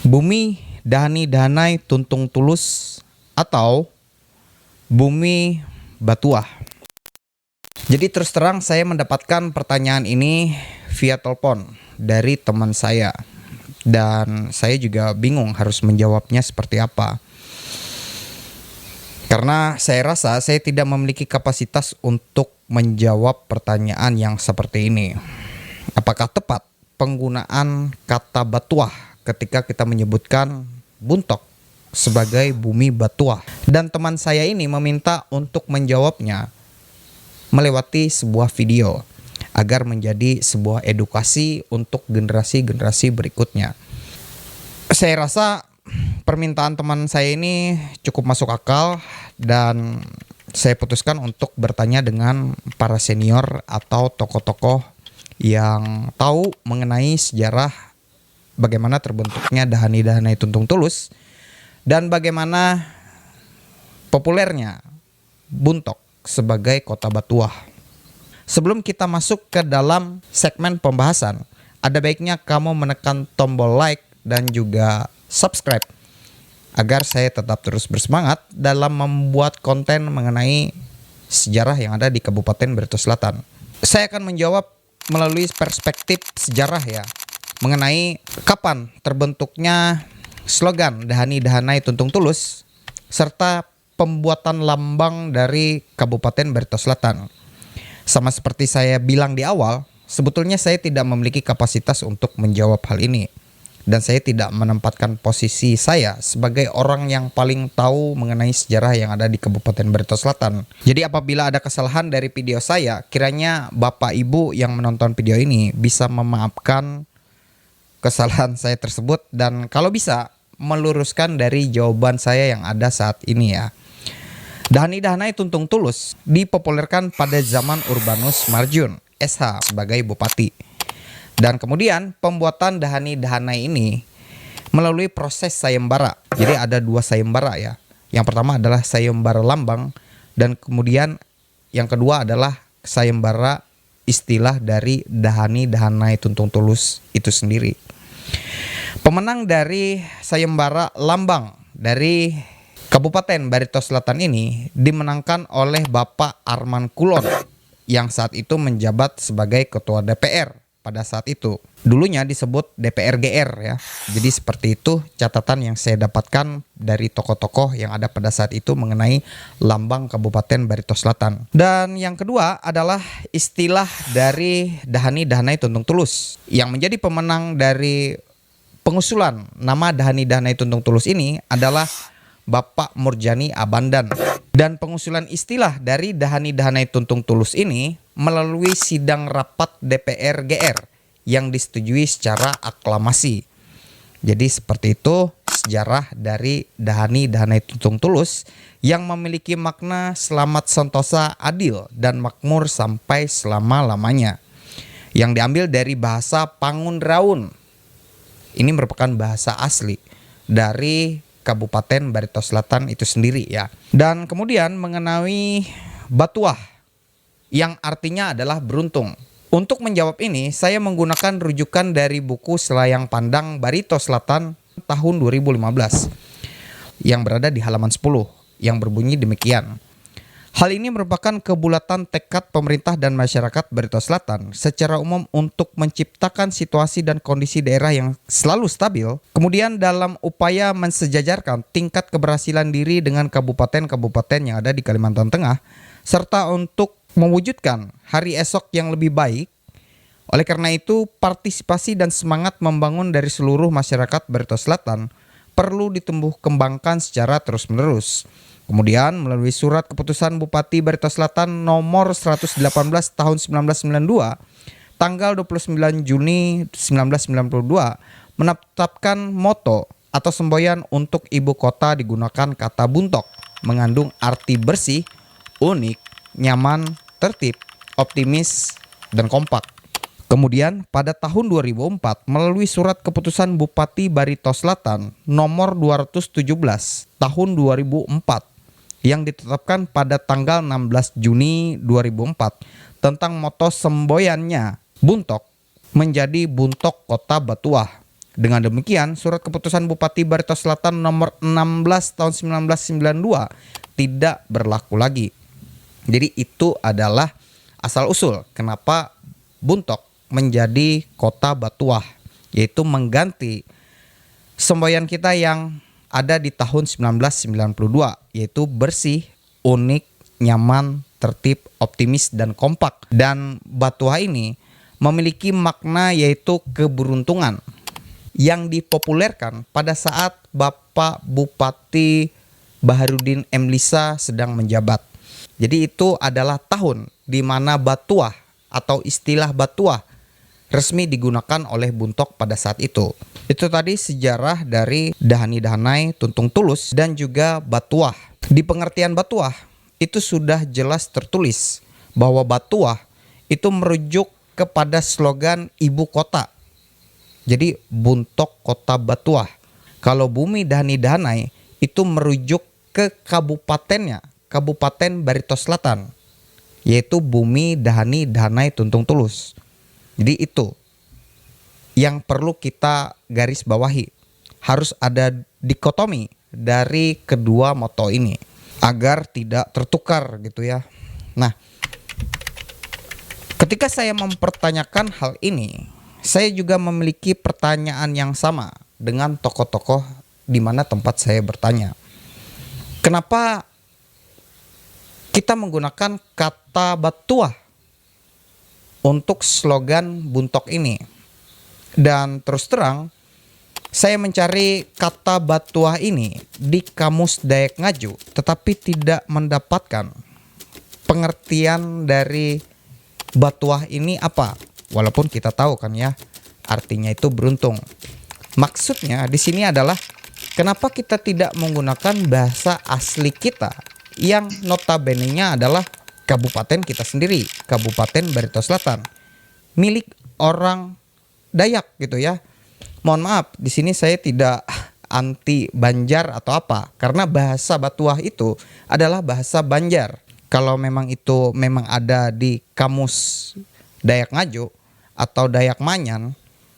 Bumi Dahani Dahanai Tuntung Tulus atau Bumi Batuah. Jadi terus terang saya mendapatkan pertanyaan ini via telepon dari teman saya. Dan saya juga bingung harus menjawabnya seperti apa. Karena saya rasa saya tidak memiliki kapasitas untuk menjawab pertanyaan yang seperti ini. Apakah tepat penggunaan kata batuah ketika kita menyebutkan Buntok sebagai bumi batuah? Dan teman saya ini meminta untuk menjawabnya melewati sebuah video agar menjadi sebuah edukasi untuk generasi-generasi berikutnya. Saya rasa permintaan teman saya ini cukup masuk akal dan saya putuskan untuk bertanya dengan para senior atau tokoh-tokoh yang tahu mengenai sejarah bagaimana terbentuknya Dahani Dahanai Tuntung Tulus dan bagaimana populernya Buntok sebagai kota batuah. Sebelum kita masuk ke dalam segmen pembahasan, ada baiknya kamu menekan tombol like dan juga subscribe agar saya tetap terus bersemangat dalam membuat konten mengenai sejarah yang ada di Kabupaten Barito Selatan. Saya akan menjawab melalui perspektif sejarah ya, mengenai kapan terbentuknya slogan Dahani Dahanai Tuntung Tulus serta pembuatan lambang dari Kabupaten Barito Selatan. Sama seperti saya bilang di awal, sebetulnya saya tidak memiliki kapasitas untuk menjawab hal ini. Dan saya tidak menempatkan posisi saya sebagai orang yang paling tahu mengenai sejarah yang ada di Kabupaten Barito Selatan. Jadi apabila ada kesalahan dari video saya, kiranya Bapak Ibu yang menonton video ini bisa memaafkan kesalahan saya tersebut. Dan kalau bisa, meluruskan dari jawaban saya yang ada saat ini ya. Dahani Dahanai Tuntung Tulus dipopulerkan pada zaman Urbanus Marjun, SH sebagai Bupati. Dan kemudian pembuatan Dahani Dahanai ini melalui proses sayembara. Jadi ada dua sayembara ya. Yang pertama adalah sayembara lambang dan kemudian yang kedua adalah sayembara istilah dari Dahani Dahanai Tuntung Tulus itu sendiri. Pemenang dari sayembara lambang dari Kabupaten Barito Selatan ini dimenangkan oleh Bapak Arman Kulon yang saat itu menjabat sebagai Ketua DPR. Pada saat itu dulunya disebut DPR GR ya. Jadi seperti itu catatan yang saya dapatkan dari tokoh-tokoh yang ada pada saat itu mengenai lambang Kabupaten Barito Selatan. Dan yang kedua adalah istilah dari Dahani Dahanai Tuntung Tulus. Yang menjadi pemenang dari pengusulan nama Dahani Dahanai Tuntung Tulus ini adalah Bapak Murjani Abandan. Dan pengusulan istilah dari Dahani Dahanai Tuntung Tulus ini melalui sidang rapat DPR GR yang disetujui secara aklamasi. Jadi seperti itu sejarah dari Dahani Dahanai Tuntung Tulus yang memiliki makna selamat sentosa adil dan makmur sampai selama-lamanya. Yang diambil dari bahasa Pangun Raun. Ini merupakan bahasa asli dari Kabupaten Barito Selatan itu sendiri ya. Dan kemudian mengenai batuah yang artinya adalah beruntung. Untuk menjawab ini saya menggunakan rujukan dari buku Selayang Pandang Barito Selatan tahun 2015 yang berada di halaman 10 yang berbunyi demikian. Hal ini merupakan kebulatan tekad pemerintah dan masyarakat Barito Selatan secara umum untuk menciptakan situasi dan kondisi daerah yang selalu stabil. Kemudian dalam upaya mensejajarkan tingkat keberhasilan diri dengan kabupaten-kabupaten yang ada di Kalimantan Tengah, serta untuk mewujudkan hari esok yang lebih baik. Oleh karena itu, partisipasi dan semangat membangun dari seluruh masyarakat Barito Selatan perlu ditumbuh kembangkan secara terus-menerus. Kemudian melalui surat keputusan Bupati Barito Selatan nomor 118 tahun 1992 tanggal 29 Juni 1992 menetapkan moto atau semboyan untuk ibu kota digunakan kata Buntok, mengandung arti bersih, unik, nyaman, tertib, optimis, dan kompak. Kemudian pada tahun 2004 melalui surat keputusan Bupati Barito Selatan nomor 217 tahun 2004 yang ditetapkan pada tanggal 16 Juni 2004 tentang moto semboyannya Buntok menjadi Buntok Kota Batuah Dengan demikian, surat keputusan Bupati Barito Selatan nomor 16 tahun 1992 tidak berlaku lagi. Jadi itu adalah asal-usul kenapa Buntok menjadi kota Batuah, yaitu mengganti semboyan kita yang ada di tahun 1992, yaitu bersih, unik, nyaman, tertib, optimis, dan kompak. Dan Batuah ini memiliki makna yaitu keberuntungan yang dipopulerkan pada saat Bapak Bupati Baharudin M. Lisa sedang menjabat. Jadi itu adalah tahun di mana Batuah atau istilah Batuah resmi digunakan oleh Buntok pada saat itu. Itu tadi sejarah dari Dahani Dahanai, Tuntung Tulus, dan juga Batuah. Di pengertian Batuah itu sudah jelas tertulis bahwa Batuah itu merujuk kepada slogan ibu kota. Jadi Buntok Kota Batuah. Kalau Bumi Dahani Dahanai itu merujuk ke kabupatennya, Kabupaten Barito Selatan, yaitu Bumi Dahani Dahanai Tuntung Tulus. Jadi itu yang perlu kita garis bawahi. Harus ada dikotomi dari kedua moto ini agar tidak tertukar gitu ya. Nah, ketika saya mempertanyakan hal ini, saya juga memiliki pertanyaan yang sama dengan tokoh-tokoh di mana tempat saya bertanya. Kenapa kita menggunakan kata Batuah untuk slogan Buntok ini? Dan terus terang, saya mencari kata Batuah ini di Kamus Dayak Ngaju, tetapi tidak mendapatkan pengertian dari Batuah ini apa. Walaupun kita tahu kan ya, artinya itu beruntung. Maksudnya di sini adalah kenapa kita tidak menggunakan bahasa asli kita yang notabene-nya adalah kabupaten kita sendiri, Kabupaten Barito Selatan, milik orang Dayak gitu ya. Mohon maaf, di sini saya tidak anti Banjar atau apa, karena bahasa Batuah itu adalah bahasa Banjar. Kalau memang itu memang ada di Kamus Dayak Ngaju atau Dayak Manyan,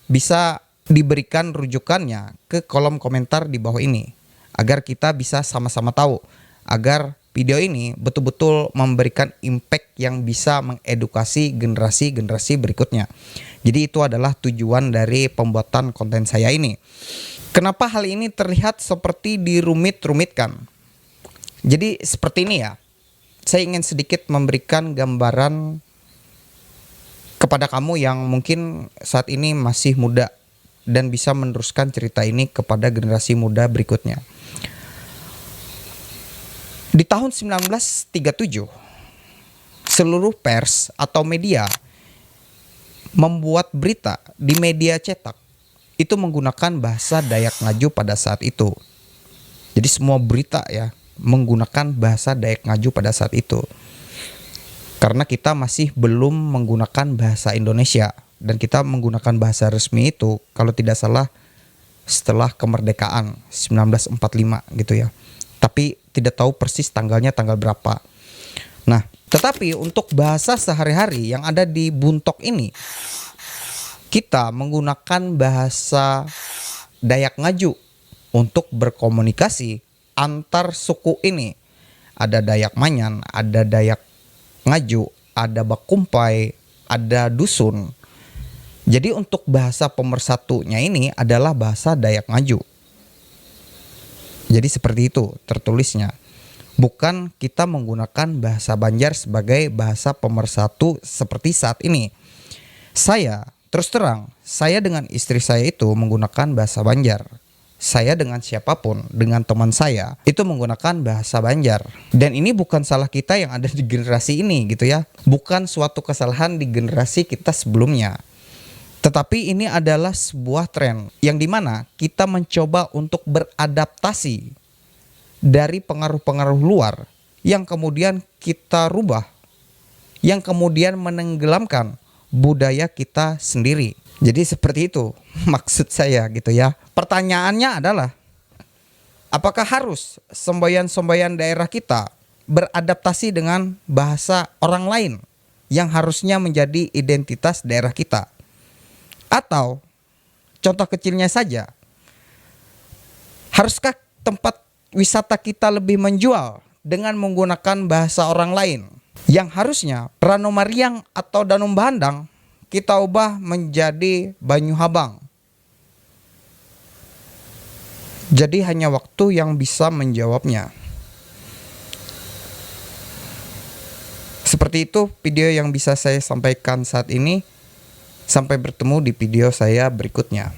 bisa diberikan rujukannya ke kolom komentar di bawah ini agar kita bisa sama-sama tahu, agar video ini betul-betul memberikan impact yang bisa mengedukasi generasi-generasi berikutnya. Jadi itu adalah tujuan dari pembuatan konten saya ini. Kenapa hal ini terlihat seperti dirumit-rumitkan? Jadi seperti ini ya. Saya ingin sedikit memberikan gambaran kepada kamu yang mungkin saat ini masih muda dan bisa meneruskan cerita ini kepada generasi muda berikutnya. Di tahun 1937, seluruh pers atau media membuat berita di media cetak itu menggunakan bahasa Dayak Ngaju pada saat itu. Jadi semua berita ya menggunakan bahasa Dayak Ngaju pada saat itu. Karena kita masih belum menggunakan bahasa Indonesia, dan kita menggunakan bahasa resmi itu kalau tidak salah setelah kemerdekaan 1945 gitu ya. Tapi tidak tahu persis tanggalnya tanggal berapa. Nah, tetapi untuk bahasa sehari-hari yang ada di Buntok ini, kita menggunakan bahasa Dayak Ngaju untuk berkomunikasi antar suku ini. Ada Dayak Manyan, ada Dayak Ngaju, ada Bakumpai, ada Dusun. Jadi untuk bahasa pemersatunya ini adalah bahasa Dayak Ngaju. Jadi seperti itu tertulisnya. Bukan kita menggunakan bahasa Banjar sebagai bahasa pemersatu seperti saat ini. Saya, terus terang, saya dengan istri saya itu menggunakan bahasa Banjar. Saya dengan siapapun, dengan teman saya, itu menggunakan bahasa Banjar. Dan ini bukan salah kita yang ada di generasi ini gitu ya. Bukan suatu kesalahan di generasi kita sebelumnya. Tetapi ini adalah sebuah tren yang dimana kita mencoba untuk beradaptasi dari pengaruh-pengaruh luar yang kemudian kita rubah, yang kemudian menenggelamkan budaya kita sendiri. Jadi seperti itu maksud saya gitu ya. Pertanyaannya adalah, apakah harus semboyan-semboyan daerah kita beradaptasi dengan bahasa orang lain yang harusnya menjadi identitas daerah kita? Atau contoh kecilnya saja. Haruskah tempat wisata kita lebih menjual dengan menggunakan bahasa orang lain? Yang harusnya Rano Mariang atau Danau Bandang kita ubah menjadi Banyu Habang. Jadi hanya waktu yang bisa menjawabnya. Seperti itu video yang bisa saya sampaikan saat ini. Sampai bertemu di video saya berikutnya.